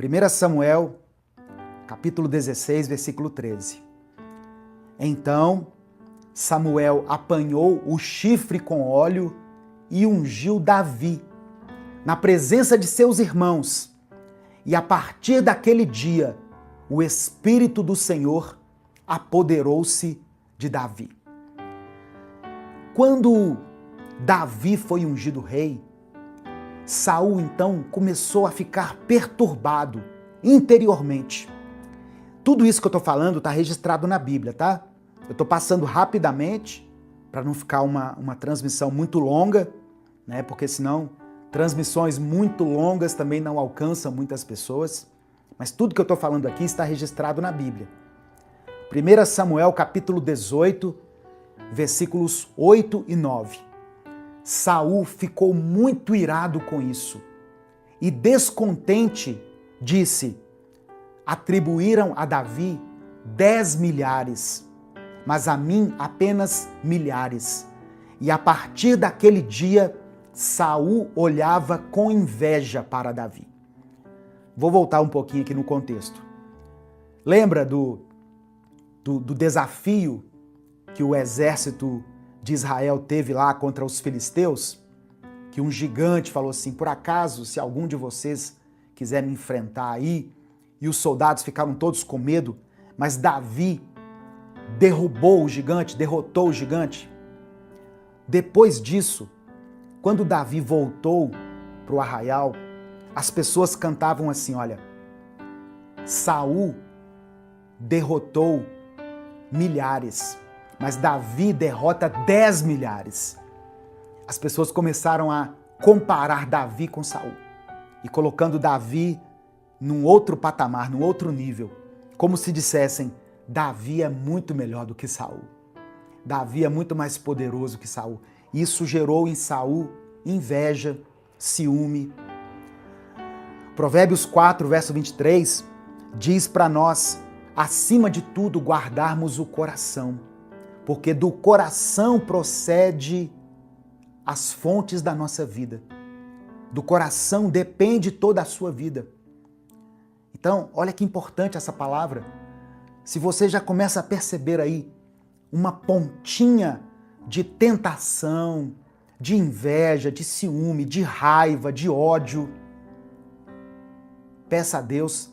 1 Samuel, capítulo 16, versículo 13. Então Samuel apanhou o chifre com óleo e ungiu Davi na presença de seus irmãos. E a partir daquele dia, o Espírito do Senhor apoderou-se de Davi. Quando Davi foi ungido rei, Saul então começou a ficar perturbado interiormente. Tudo isso que eu estou falando está registrado na Bíblia, tá? Eu estou passando rapidamente para não ficar uma transmissão muito longa, né? Porque senão transmissões muito longas também não alcançam muitas pessoas. Mas tudo que eu estou falando aqui está registrado na Bíblia. 1 Samuel capítulo 18, versículos 8 e 9. Saul ficou muito irado com isso e descontente disse: atribuíram a Davi 10 milhares, mas a mim apenas milhares. E a partir daquele dia, Saul olhava com inveja para Davi. Vou voltar um pouquinho aqui no contexto. Lembra do desafio que o exército de Israel teve lá contra os filisteus? Que um gigante falou assim: por acaso, se algum de vocês quiser me enfrentar aí, e os soldados ficaram todos com medo, mas Davi derrubou o gigante, derrotou o gigante. Depois disso, quando Davi voltou para o arraial, as pessoas cantavam assim: olha, Saul derrotou milhares, mas Davi derrota 10 milhares. As pessoas começaram a comparar Davi com Saul e colocando Davi num outro patamar, num outro nível, como se dissessem: Davi é muito melhor do que Saul. Davi é muito mais poderoso que Saul. Isso gerou em Saul inveja, ciúme. Provérbios 4, verso 23, diz para nós, acima de tudo, guardarmos o coração, porque do coração procede as fontes da nossa vida. Do coração depende toda a sua vida. Então, olha que importante essa palavra. Se você já começa a perceber aí uma pontinha de tentação, de inveja, de ciúme, de raiva, de ódio, peça a Deus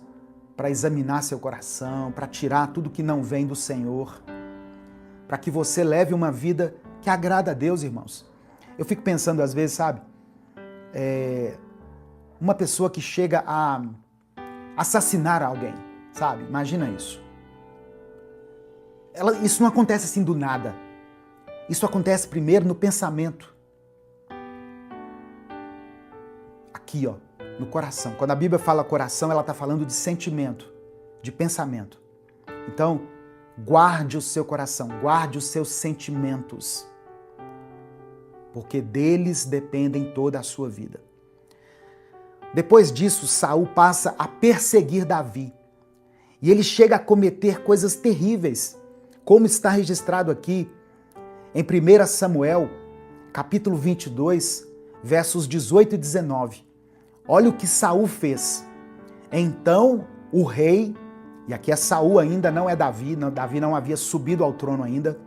para examinar seu coração, para tirar tudo que não vem do Senhor, para que você leve uma vida que agrada a Deus, irmãos. Eu fico pensando às vezes, sabe, uma pessoa que chega a assassinar alguém, sabe? Imagina isso. Isso não acontece assim do nada. Isso acontece primeiro no pensamento. Aqui, ó, no coração. Quando a Bíblia fala coração, ela está falando de sentimento, de pensamento. Então, guarde o seu coração, guarde os seus sentimentos, porque deles dependem toda a sua vida. Depois disso, Saul passa a perseguir Davi. E ele chega a cometer coisas terríveis, como está registrado aqui em 1 Samuel, capítulo 22, versos 18 e 19. Olha o que Saul fez. Então o rei, e aqui é Saul ainda, não é Davi, Davi não havia subido ao trono ainda.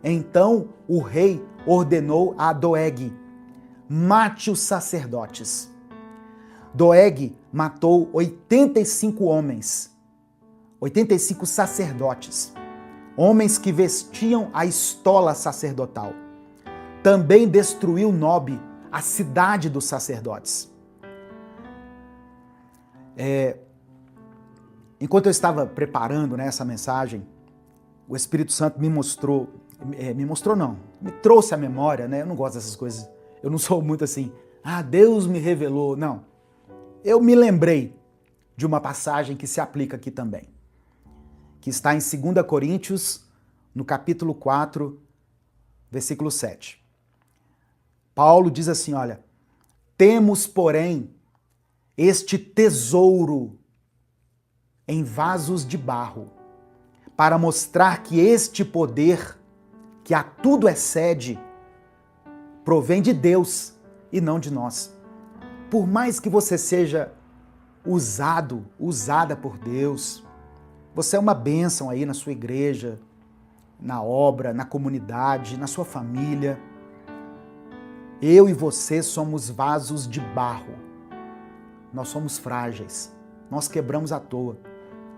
Então o rei ordenou a Doeg: mate os sacerdotes. Doeg matou 85 homens, 85 sacerdotes, homens que vestiam a estola sacerdotal. Também destruiu Nobe, a cidade dos sacerdotes. Enquanto eu estava preparando, né, essa mensagem, o Espírito Santo me trouxe à memória, né? Eu não gosto dessas coisas, eu não sou muito assim, Deus me revelou, não. Eu me lembrei de uma passagem que se aplica aqui também, que está em 2 Coríntios, no capítulo 4, versículo 7. Paulo diz assim, olha, temos, porém, este tesouro em vasos de barro, para mostrar que este poder, que a tudo excede, provém de Deus e não de nós. Por mais que você seja usada por Deus. Você é uma bênção aí na sua igreja, na obra, na comunidade, na sua família. Eu e você somos vasos de barro. Nós somos frágeis. Nós quebramos à toa.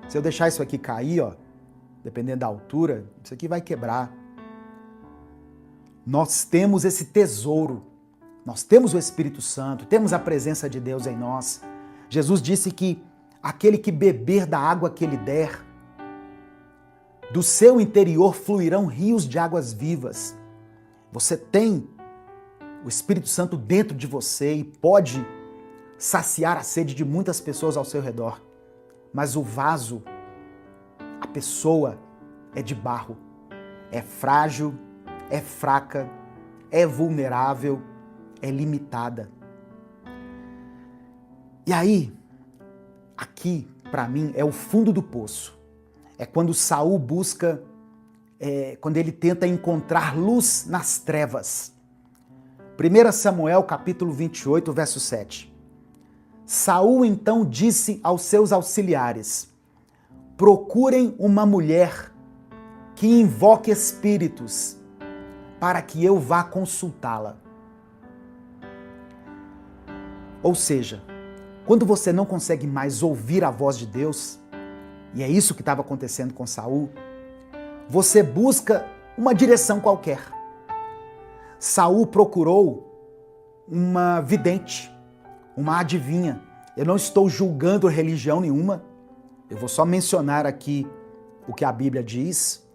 Se eu deixar isso aqui cair, ó, dependendo da altura, isso aqui vai quebrar. Nós temos esse tesouro. Nós temos o Espírito Santo, temos a presença de Deus em nós. Jesus disse que aquele que beber da água que ele der, do seu interior fluirão rios de águas vivas. Você tem o Espírito Santo dentro de você e pode saciar a sede de muitas pessoas ao seu redor. Mas o vaso, a pessoa, é de barro. É frágil, é fraca, é vulnerável, é limitada. E aí, aqui, para mim, é o fundo do poço. É quando Saul busca, quando ele tenta encontrar luz nas trevas. 1 Samuel, capítulo 28, verso 7. Saul então disse aos seus auxiliares: procurem uma mulher que invoque espíritos, para que eu vá consultá-la. Ou seja, quando você não consegue mais ouvir a voz de Deus, e é isso que estava acontecendo com Saul, você busca uma direção qualquer. Saul procurou uma vidente, uma adivinha. Eu não estou julgando religião nenhuma, eu vou só mencionar aqui o que a Bíblia diz.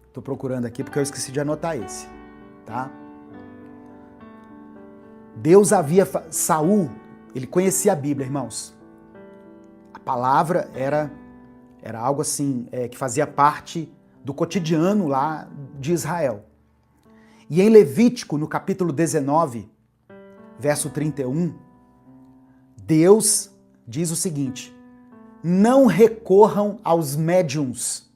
Estou procurando aqui porque eu esqueci de anotar esse, tá? Saul, ele conhecia a Bíblia, irmãos. A palavra era algo assim, que fazia parte do cotidiano lá de Israel. E em Levítico, no capítulo 19, verso 31, Deus diz o seguinte: não recorram aos médiuns,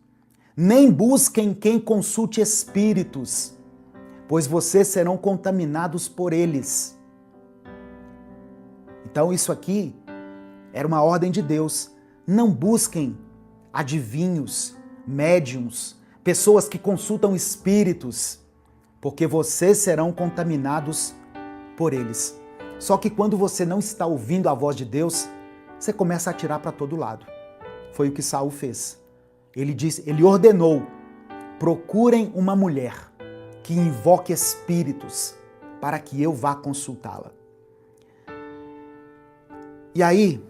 nem busquem quem consulte espíritos, pois vocês serão contaminados por eles. Então isso aqui era uma ordem de Deus. Não busquem adivinhos, médiuns, pessoas que consultam espíritos, porque vocês serão contaminados por eles. Só que quando você não está ouvindo a voz de Deus, você começa a atirar para todo lado. Foi o que Saul fez. Ele ordenou: procurem uma mulher que invoque espíritos para que eu vá consultá-la. E aí,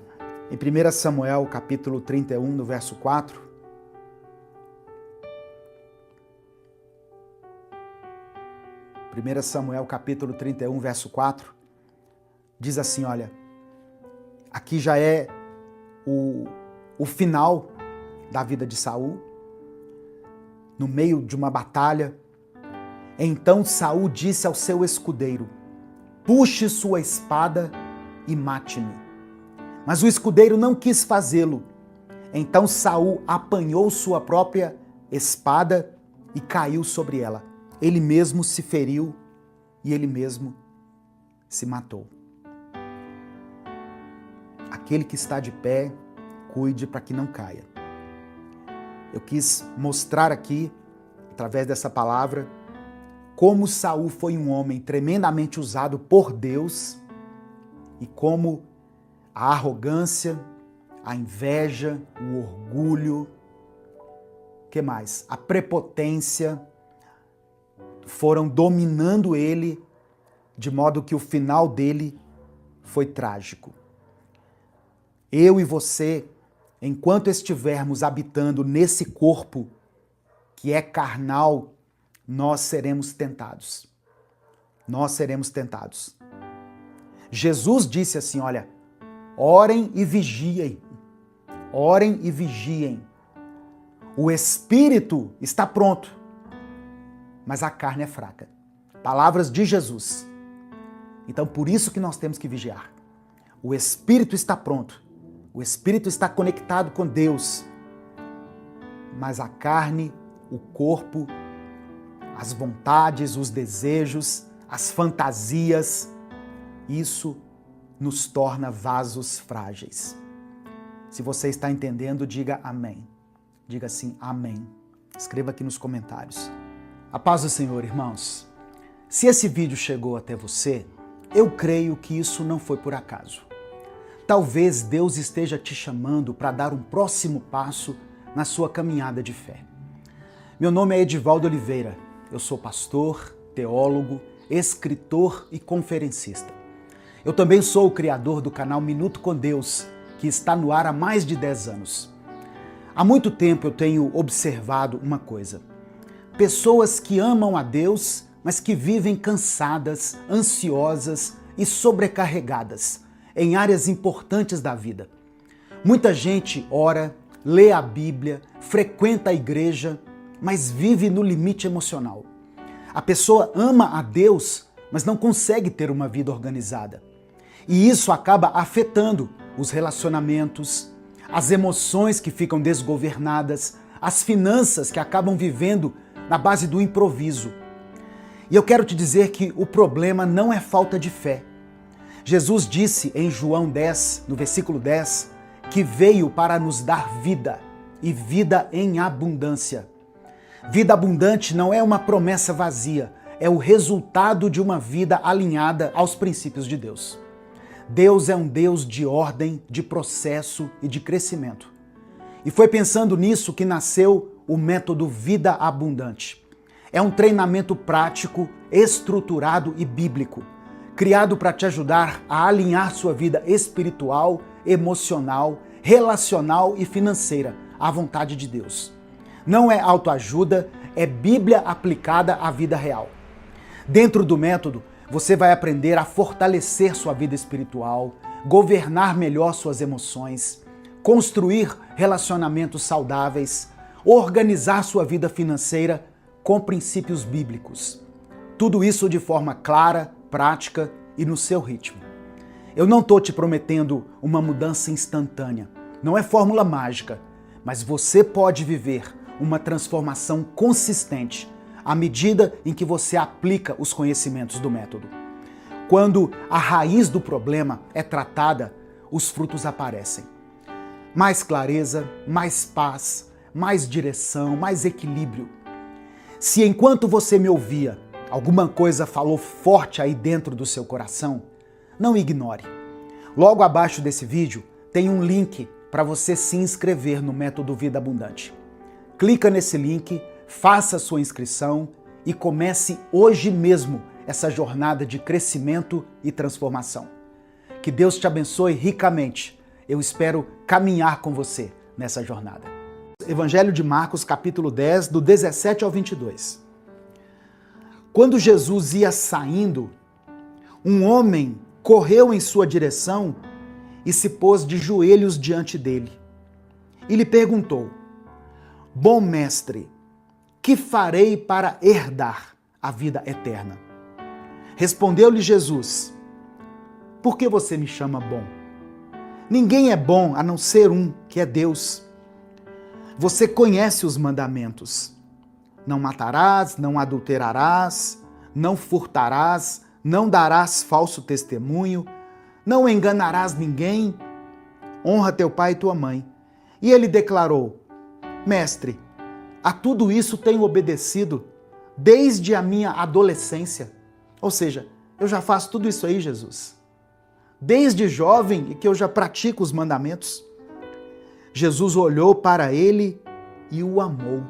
em 1 Samuel, capítulo 31, no verso 4, Samuel, capítulo 31, verso 4, diz assim, olha, aqui já é o final da vida de Saul, no meio de uma batalha. Então Saul disse ao seu escudeiro: puxe sua espada e mate-me. Mas o escudeiro não quis fazê-lo. Então Saul apanhou sua própria espada e caiu sobre ela. Ele mesmo se feriu e ele mesmo se matou. Aquele que está de pé, cuide para que não caia. Eu quis mostrar aqui, através dessa palavra, como Saul foi um homem tremendamente usado por Deus e como a arrogância, a inveja, o orgulho, que mais? A prepotência foram dominando ele, de modo que o final dele foi trágico. Eu e você, enquanto estivermos habitando nesse corpo que é carnal, nós seremos tentados. Nós seremos tentados. Jesus disse assim, olha, orem e vigiem. Orem e vigiem. O espírito está pronto, mas a carne é fraca. Palavras de Jesus. Então, por isso que nós temos que vigiar. O espírito está pronto. O espírito está conectado com Deus. Mas a carne, o corpo, as vontades, os desejos, as fantasias. Isso nos torna vasos frágeis. Se você está entendendo, diga amém. Diga assim, amém. Escreva aqui nos comentários. A paz do Senhor, irmãos. Se esse vídeo chegou até você, eu creio que isso não foi por acaso. Talvez Deus esteja te chamando para dar um próximo passo na sua caminhada de fé. Meu nome é Edivaldo Oliveira. Eu sou pastor, teólogo, escritor e conferencista. Eu também sou o criador do canal Minuto com Deus, que está no ar há mais de 10 anos. Há muito tempo eu tenho observado uma coisa. Pessoas que amam a Deus, mas que vivem cansadas, ansiosas e sobrecarregadas em áreas importantes da vida. Muita gente ora, lê a Bíblia, frequenta a igreja, mas vive no limite emocional. A pessoa ama a Deus, mas não consegue ter uma vida organizada. E isso acaba afetando os relacionamentos, as emoções que ficam desgovernadas, as finanças que acabam vivendo na base do improviso. E eu quero te dizer que o problema não é falta de fé. Jesus disse em João 10, no versículo 10, que veio para nos dar vida, e vida em abundância. Vida abundante não é uma promessa vazia, é o resultado de uma vida alinhada aos princípios de Deus. Deus é um Deus de ordem, de processo e de crescimento. E foi pensando nisso que nasceu o método Vida Abundante. É um treinamento prático, estruturado e bíblico, criado para te ajudar a alinhar sua vida espiritual, emocional, relacional e financeira à vontade de Deus. Não é autoajuda, é Bíblia aplicada à vida real. Dentro do método, você vai aprender a fortalecer sua vida espiritual, governar melhor suas emoções, construir relacionamentos saudáveis, organizar sua vida financeira com princípios bíblicos. Tudo isso de forma clara, prática e no seu ritmo. Eu não estou te prometendo uma mudança instantânea, não é fórmula mágica, mas você pode viver uma transformação consistente à medida em que você aplica os conhecimentos do método. Quando a raiz do problema é tratada, os frutos aparecem. Mais clareza, mais paz, mais direção, mais equilíbrio. Se enquanto você me ouvia, alguma coisa falou forte aí dentro do seu coração, não ignore. Logo abaixo desse vídeo tem um link para você se inscrever no método Vida Abundante. Clica nesse link, faça sua inscrição e comece hoje mesmo essa jornada de crescimento e transformação. Que Deus te abençoe ricamente. Eu espero caminhar com você nessa jornada. Evangelho de Marcos, capítulo 10, do 17 ao 22. Quando Jesus ia saindo, um homem correu em sua direção e se pôs de joelhos diante dele. E lhe perguntou: Bom mestre, que farei para herdar a vida eterna? Respondeu-lhe Jesus: Por que você me chama bom? Ninguém é bom a não ser um, que é Deus. Você conhece os mandamentos. Não matarás, não adulterarás, não furtarás, não darás falso testemunho, não enganarás ninguém, honra teu pai e tua mãe. E ele declarou: Mestre, a tudo isso tenho obedecido desde a minha adolescência. Ou seja, eu já faço tudo isso aí, Jesus. Desde jovem que eu já pratico os mandamentos. Jesus olhou para ele e o amou.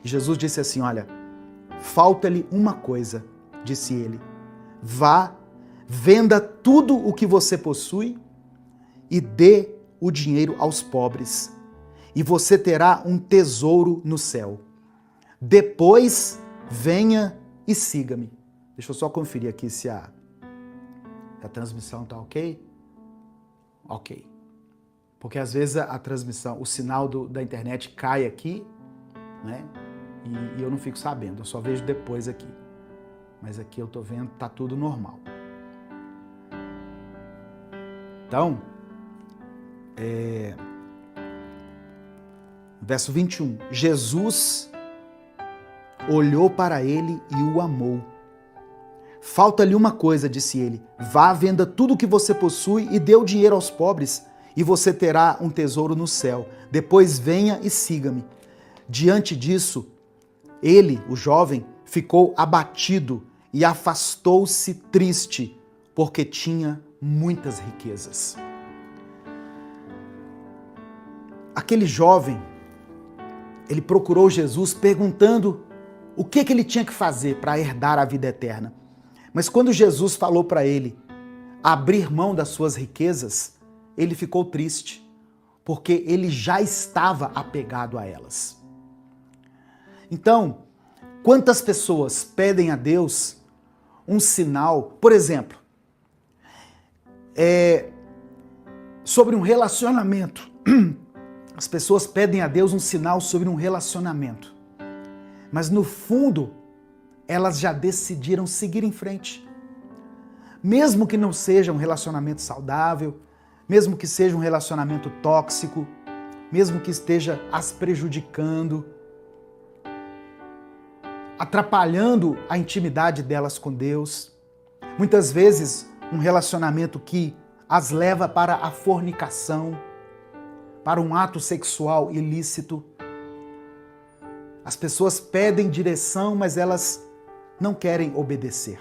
Jesus disse assim: olha, falta-lhe uma coisa, disse ele. Vá, venda tudo o que você possui e dê o dinheiro aos pobres, e você terá um tesouro no céu. Depois, venha e siga-me. Deixa eu só conferir aqui se a transmissão está ok. Ok. Porque às vezes a transmissão, o sinal da internet cai aqui, né? E eu não fico sabendo, eu só vejo depois aqui. Mas aqui eu tô vendo, tá tudo normal. Então, verso 21. Jesus olhou para ele e o amou. Falta-lhe uma coisa, disse ele, vá, venda tudo o que você possui e dê o dinheiro aos pobres, e você terá um tesouro no céu. Depois venha e siga-me. Diante disso, ele, o jovem, ficou abatido e afastou-se triste, porque tinha muitas riquezas. Aquele jovem, ele procurou Jesus perguntando o que ele tinha que fazer para herdar a vida eterna. Mas quando Jesus falou para ele abrir mão das suas riquezas, ele ficou triste, porque ele já estava apegado a elas. Então, quantas pessoas pedem a Deus um sinal, por exemplo, sobre um relacionamento. As pessoas pedem a Deus um sinal sobre um relacionamento, mas no fundo, elas já decidiram seguir em frente. Mesmo que não seja um relacionamento saudável, mesmo que seja um relacionamento tóxico, mesmo que esteja as prejudicando, atrapalhando a intimidade delas com Deus. Muitas vezes, um relacionamento que as leva para a fornicação, para um ato sexual ilícito. As pessoas pedem direção, mas elas não querem obedecer.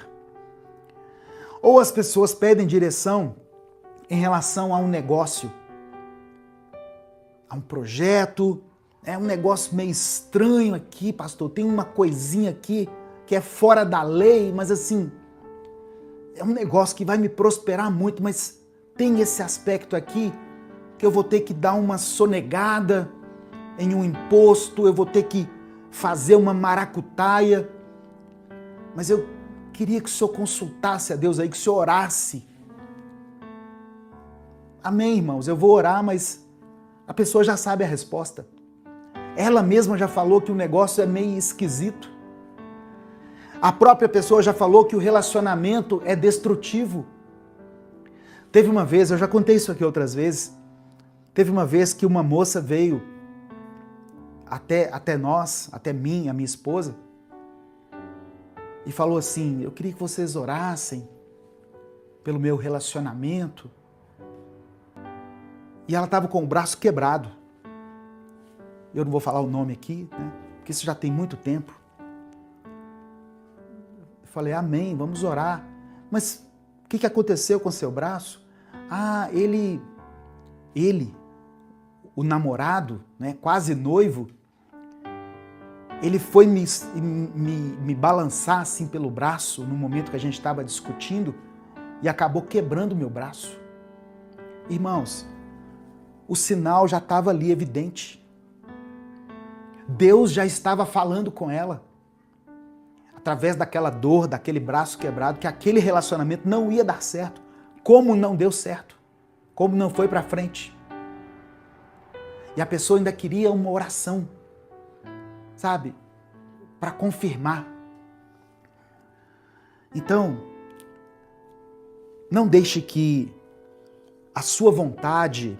Ou as pessoas pedem direção em relação a um negócio, a um projeto, é um negócio meio estranho aqui, pastor, tem uma coisinha aqui que é fora da lei, mas assim, é um negócio que vai me prosperar muito, mas tem esse aspecto aqui que eu vou ter que dar uma sonegada em um imposto, eu vou ter que fazer uma maracutaia, mas eu queria que o senhor consultasse a Deus aí, que o senhor orasse. Amém, irmãos, eu vou orar, mas a pessoa já sabe a resposta. Ela mesma já falou que o negócio é meio esquisito. A própria pessoa já falou que o relacionamento é destrutivo. Teve uma vez, eu já contei isso aqui outras vezes, teve uma vez que uma moça veio até nós, até mim, a minha esposa, e falou assim, eu queria que vocês orassem pelo meu relacionamento. E ela estava com o braço quebrado. Eu não vou falar o nome aqui, né? Porque isso já tem muito tempo. Eu falei, amém, vamos orar. Mas o que aconteceu com seu braço? Ah, ele, o namorado, né, quase noivo, ele foi me balançar assim pelo braço no momento que a gente estava discutindo e acabou quebrando meu braço. Irmãos, o sinal já estava ali evidente. Deus já estava falando com ela, através daquela dor, daquele braço quebrado, que aquele relacionamento não ia dar certo. Como não deu certo? Como não foi para frente? E a pessoa ainda queria uma oração, sabe? Para confirmar. Então, não deixe que a sua vontade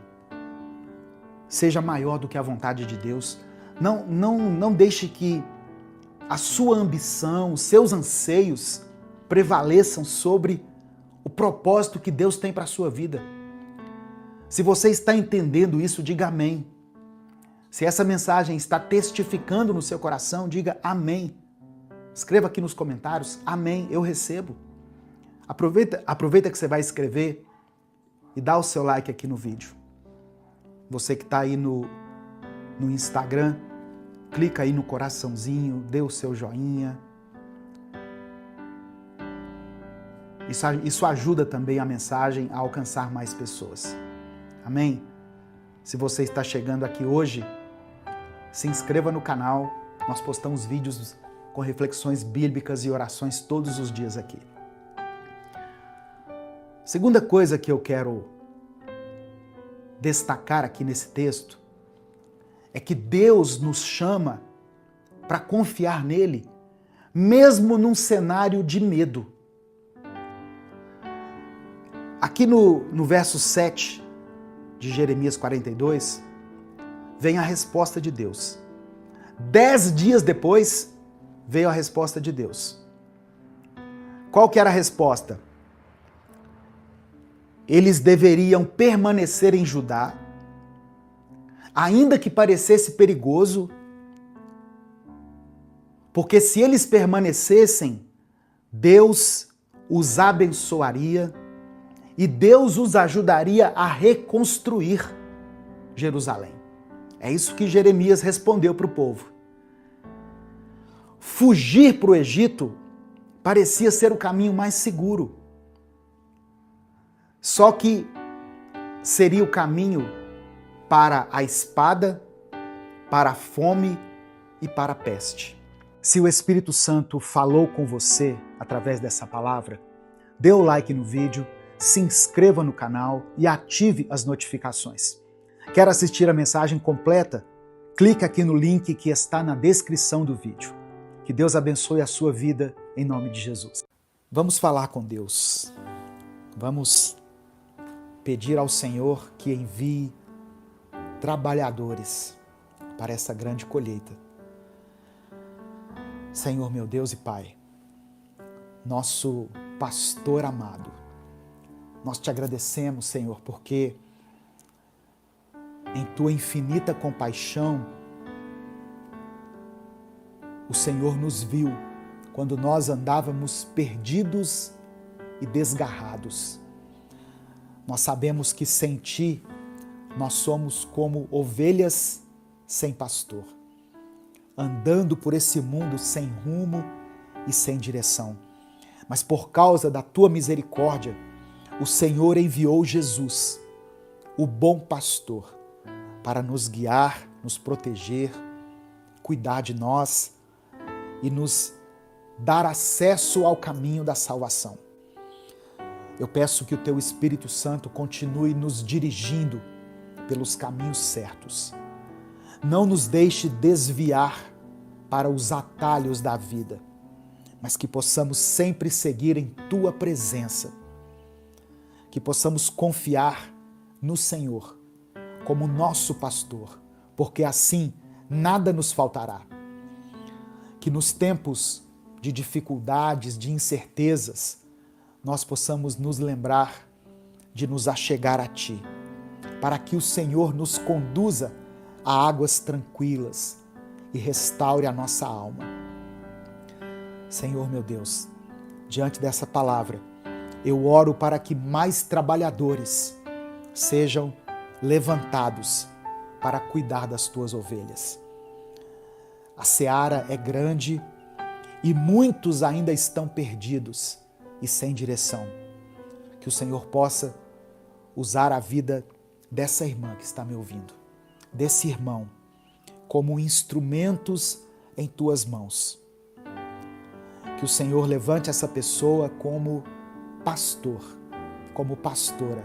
seja maior do que a vontade de Deus. Não deixe que a sua ambição, os seus anseios prevaleçam sobre o propósito que Deus tem para a sua vida. Se você está entendendo isso, diga amém. Se essa mensagem está testificando no seu coração, diga amém. Escreva aqui nos comentários, amém, eu recebo. Aproveita que você vai escrever e dá o seu like aqui no vídeo. Você que está aí no Instagram, clica aí no coraçãozinho, dê o seu joinha. Isso ajuda também a mensagem a alcançar mais pessoas. Amém? Se você está chegando aqui hoje, se inscreva no canal. Nós postamos vídeos com reflexões bíblicas e orações todos os dias aqui. Segunda coisa que eu quero destacar aqui nesse texto é que Deus nos chama para confiar nele, mesmo num cenário de medo. Aqui no verso 7 de Jeremias 42, vem a resposta de Deus. 10 dias depois, veio a resposta de Deus. Qual que era a resposta? Eles deveriam permanecer em Judá, ainda que parecesse perigoso, porque se eles permanecessem, Deus os abençoaria e Deus os ajudaria a reconstruir Jerusalém. É isso que Jeremias respondeu para o povo. Fugir para o Egito parecia ser o caminho mais seguro. Só que seria o caminho para a espada, para a fome e para a peste. Se o Espírito Santo falou com você através dessa palavra, dê o like no vídeo, se inscreva no canal e ative as notificações. Quer assistir a mensagem completa? Clique aqui no link que está na descrição do vídeo. Que Deus abençoe a sua vida em nome de Jesus. Vamos falar com Deus. Vamos pedir ao Senhor que envie trabalhadores para essa grande colheita. Senhor, meu Deus e Pai, nosso pastor amado, nós te agradecemos, Senhor, porque em tua infinita compaixão, o Senhor nos viu quando nós andávamos perdidos e desgarrados. Nós sabemos que sem ti, nós somos como ovelhas sem pastor, andando por esse mundo sem rumo e sem direção. Mas por causa da tua misericórdia, o Senhor enviou Jesus, o bom pastor, para nos guiar, nos proteger, cuidar de nós e nos dar acesso ao caminho da salvação. Eu peço que o teu Espírito Santo continue nos dirigindo pelos caminhos certos. Não nos deixe desviar para os atalhos da vida, mas que possamos sempre seguir em tua presença, que possamos confiar no Senhor como nosso pastor, porque assim nada nos faltará. Que nos tempos de dificuldades, de incertezas, nós possamos nos lembrar de nos achegar a Ti, para que o Senhor nos conduza a águas tranquilas e restaure a nossa alma. Senhor meu Deus, diante dessa palavra, eu oro para que mais trabalhadores sejam levantados para cuidar das tuas ovelhas. A seara é grande e muitos ainda estão perdidos e sem direção. Que o Senhor possa usar a vida dessa irmã que está me ouvindo, desse irmão, como instrumentos em tuas mãos. Que o Senhor levante essa pessoa como pastor, como pastora,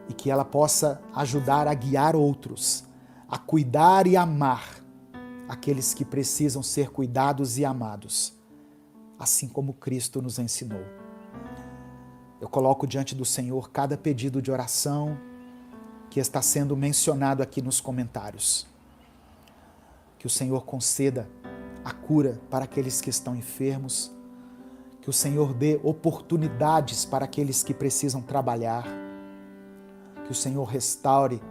e que ela possa ajudar a guiar outros, a cuidar e amar aqueles que precisam ser cuidados e amados, assim como Cristo nos ensinou. Eu coloco diante do Senhor cada pedido de oração que está sendo mencionado aqui nos comentários. Que o Senhor conceda a cura para aqueles que estão enfermos, que o Senhor dê oportunidades para aqueles que precisam trabalhar, que o Senhor restaure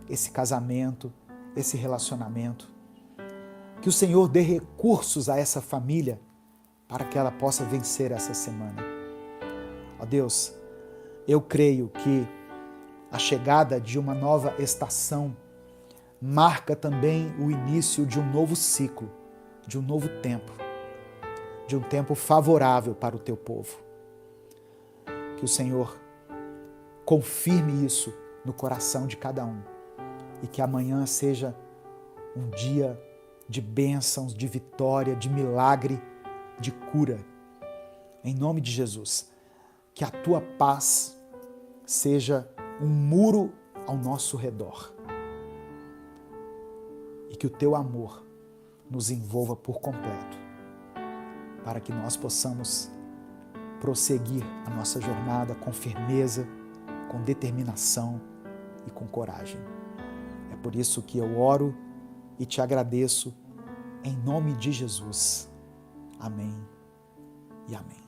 esse casamento, esse relacionamento, que o Senhor dê recursos a essa família para que ela possa vencer essa semana. Ó Deus, eu creio que a chegada de uma nova estação marca também o início de um novo ciclo, de um novo tempo, de um tempo favorável para o teu povo. Que o Senhor confirme isso no coração de cada um e que amanhã seja um dia de bênçãos, de vitória, de milagre, de cura. Em nome de Jesus, que a tua paz seja um muro ao nosso redor e que o teu amor nos envolva por completo, para que nós possamos prosseguir a nossa jornada com firmeza, com determinação e com coragem. É por isso que eu oro e te agradeço em nome de Jesus. Amém e amém.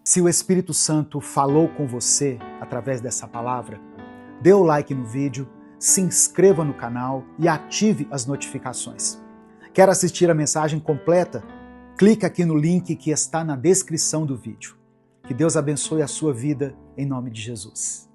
Se o Espírito Santo falou com você através dessa palavra, dê o like no vídeo, se inscreva no canal e ative as notificações. Quer assistir a mensagem completa? Clique aqui no link que está na descrição do vídeo. Que Deus abençoe a sua vida em nome de Jesus.